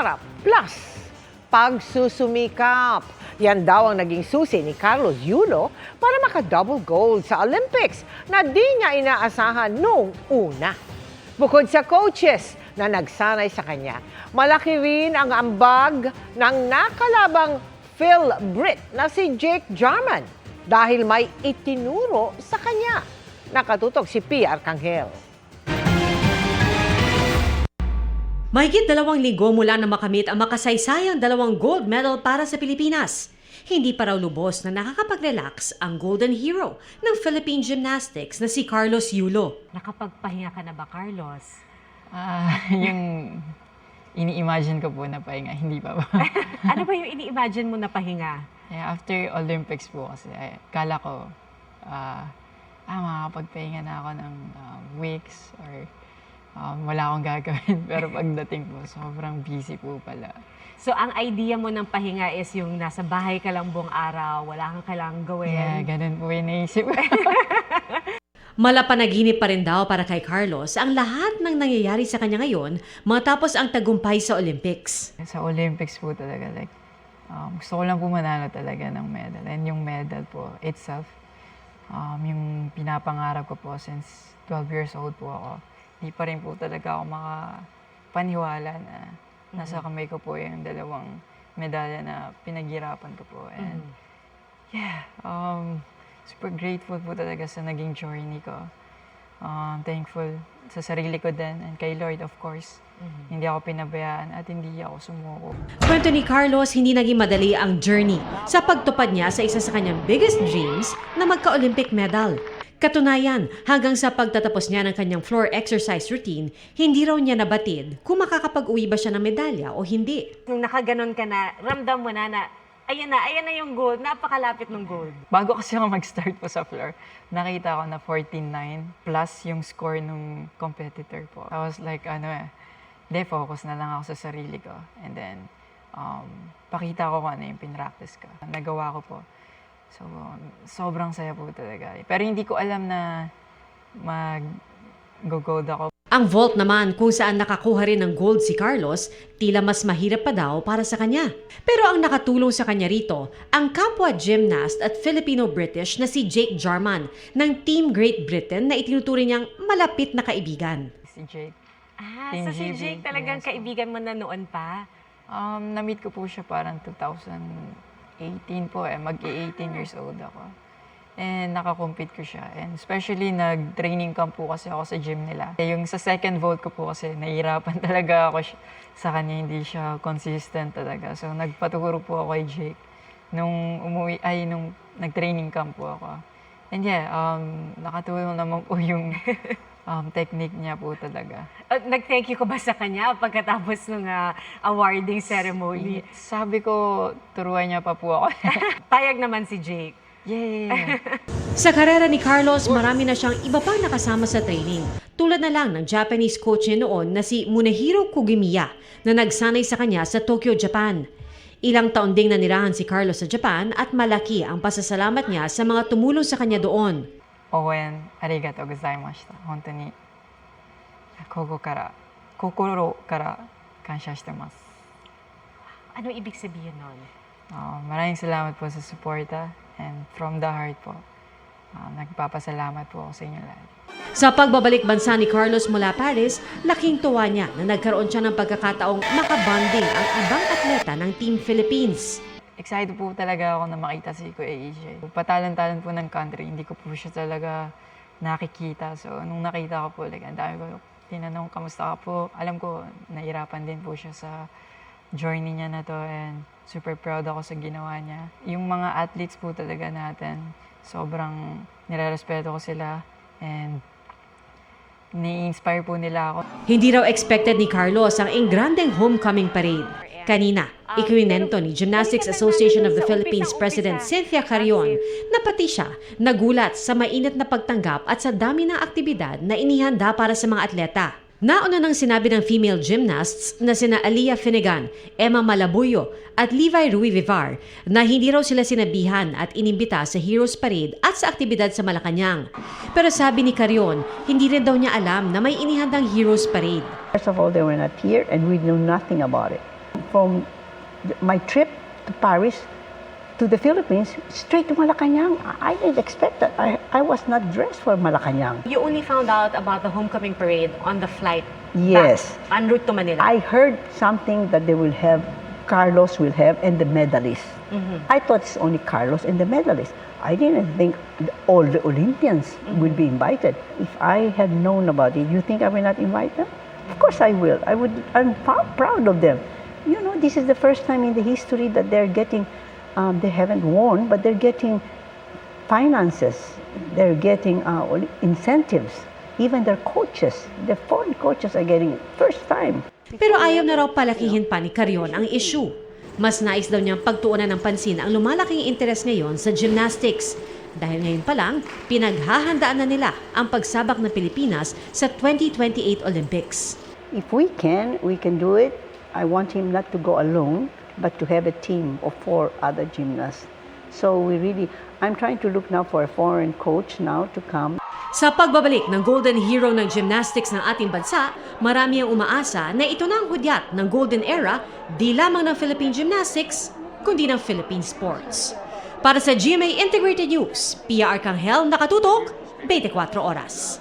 pangarap plus pagsusumikap. Yan daw ang naging susi ni Carlos Yulo para maka-double gold sa Olympics na di niya inaasahan noong una. Bukod sa coaches na nagsanay sa kanya, malaki rin ang ambag ng nakalabang Phil Britt na si Jake Jarman dahil may itinuro sa kanya. Nakatutok si P. Arcangel. Mahigit 2 linggo mula na makamit ang makasaysayang 2 gold medal para sa Pilipinas. Hindi pa raw lubos na nakakapag-relax ang golden hero ng Philippine Gymnastics na si Carlos Yulo. Nakapagpahinga ka na ba, Carlos? Yung ini-imagine ko po na pahinga, hindi pa ba? Ano ba yung ini-imagine mo na pahinga? Yeah, after Olympics po kasi, kala ko, makakapagpahinga na ako ng weeks or wala akong gagawin. Pero pagdating po, sobrang busy po pala. So, ang idea mo ng pahinga is yung nasa bahay ka lang buong araw, wala kang kailangang gawin. Yeah, ganun po yung naisip. Malapanaginip pa rin daw para kay Carlos ang lahat ng nangyayari sa kanya ngayon matapos ang tagumpay sa Olympics. Sa Olympics po talaga, gusto ko lang po manalo talaga ng medal. And yung medal po itself, yung pinapangarap ko po since 12 years old po ako. Di pa rin po talaga ako makapaniwala na nasa kamay ko po yung 2 medalya na pinaghirapan ko po. And super grateful po talaga sa naging journey ko. Thankful sa sarili ko din and kay Lord, of course. Hindi ako pinabayaan at hindi ako sumuko. Kwento ni Carlos, hindi naging madali ang journey sa pagtupad niya sa isa sa kanyang biggest dreams na magka-Olympic medal. Katunayan, hanggang sa pagtatapos niya ng kanyang floor exercise routine, hindi raw niya nabatid kung makakapag-uwi ba siya ng medalya o hindi. Nung nakaganon ka na, ramdam mo na ayan na yung gold, napakalapit ng gold. Bago kasi ako mag-start po sa floor, nakita ko na 14.9 plus yung score nung competitor po. I was like, focus na lang ako sa sarili ko. And then, pakita ko kung ano yung pinractice ko. Nagawa ko po. So, sobrang saya po talaga. Pero hindi ko alam na mag-gold ako. Ang vault naman kung saan nakakuha rin ng gold si Carlos, tila mas mahirap pa daw para sa kanya. Pero ang nakatulong sa kanya rito, ang kapwa gymnast at Filipino-British na si Jake Jarman ng Team Great Britain na itinuturing niyang malapit na kaibigan. Si Jake. So si Jake talagang kaibigan mo na noon pa? Na-meet ko po siya parang 2018 po mag-18 years old ako. And nakakompete ko siya. And especially nag-training camp po kasi ako sa gym nila. Yung sa second vault ko po kasi nahihirapan talaga ako sa kanya, hindi siya consistent talaga. So nagpaturo po ako kay Jake nung nag-training camp po ako. And nakatulong naman po yung technique niya po talaga. Nag-thank you ko ba sa kanya pagkatapos ng awarding ceremony? Sabi ko, turuan niya pa po ako. Payag naman si Jake. Yeah! Sa karera ni Carlos, marami na siyang iba pang nakasama sa training. Tulad na lang ng Japanese coach niya noon na si Munehiro Kugimiya na nagsanay sa kanya sa Tokyo, Japan. Ilang taon ding nanirahan si Carlos sa Japan at malaki ang pasasalamat niya sa mga tumulong sa kanya doon. Owen, arigatou gozaimashita. Honto ni kokoro kara kansha shitemasu. Ano ibig sabihin nun? Maraming salamat po sa suporta and from the heart po. Nagpapasalamat po ako sa inyo lahat. Sa pagbabalik bansa ni Carlos mula Paris, laking tuwa niya na nagkaroon siya ng pagkakataong makabanding ang ibang atleta ng Team Philippines. Excited po talaga ako na makita si Kuya AJ. Patalan-talan po ng country, hindi ko po siya talaga nakikita. So, nung nakita ko po, ang dami ko tinanong, kamusta ka po? Alam ko, nahirapan din po siya sa journey niya na to and super proud ako sa ginawa niya. Yung mga athletes po talaga natin, sobrang nire-respeto ko sila and ni-inspire po nila ako. Hindi raw expected ni Carlos ang engrandeng homecoming parade. Kanina, ikwinento ni Gymnastics Association of the Philippines President Cynthia Carrion na pati siya nagulat sa mainit na pagtanggap at sa dami ng aktibidad na inihanda para sa mga atleta. Nauna nang sinabi ng female gymnasts na sina Aliyah Finnegan, Emma Malabuyo at Levi Rui Vivar na hindi raw sila sinabihan at inimbita sa Heroes Parade at sa aktibidad sa Malacanang. Pero sabi ni Carrion, hindi rin daw niya alam na may inihandang Heroes Parade. First of all, they were not here and we knew nothing about it. from my trip to Paris to the Philippines, straight to Malacanang. I didn't expect that. I was not dressed for Malacanang. You only found out about the homecoming parade on the flight Yes. back, en route to Manila. I heard something that they will have, Carlos will have, and the medalists. I thought it's only Carlos and the medalists. I didn't think all the Olympians will be invited. If I had known about it, you think I will not invite them? Of course I will. I'm proud of them. You know, this is the first time in the history that they're getting, they haven't won, but they're getting finances. They're getting incentives. Even their coaches, the foreign coaches are getting it. First time. Pero ayaw na raw palakihin pa ni Carrion ang issue. Mas nais daw niyang pagtuunan ng pansin ang lumalaking interes ngayon sa gymnastics. Dahil ngayon pa lang, pinaghahandaan na nila ang pagsabak ng Pilipinas sa 2028 Olympics. If we can do it. I want him not to go alone, but to have a team of 4 other gymnasts. So I'm trying to look now for a foreign coach now to come. Sa pagbabalik ng golden hero ng gymnastics ng ating bansa, marami ang umaasa na ito na ang hudyat ng golden era di lamang ng Philippine gymnastics, kundi ng Philippine sports. Para sa GMA Integrated News, Pia Arcangel, nakatutok, 24 oras.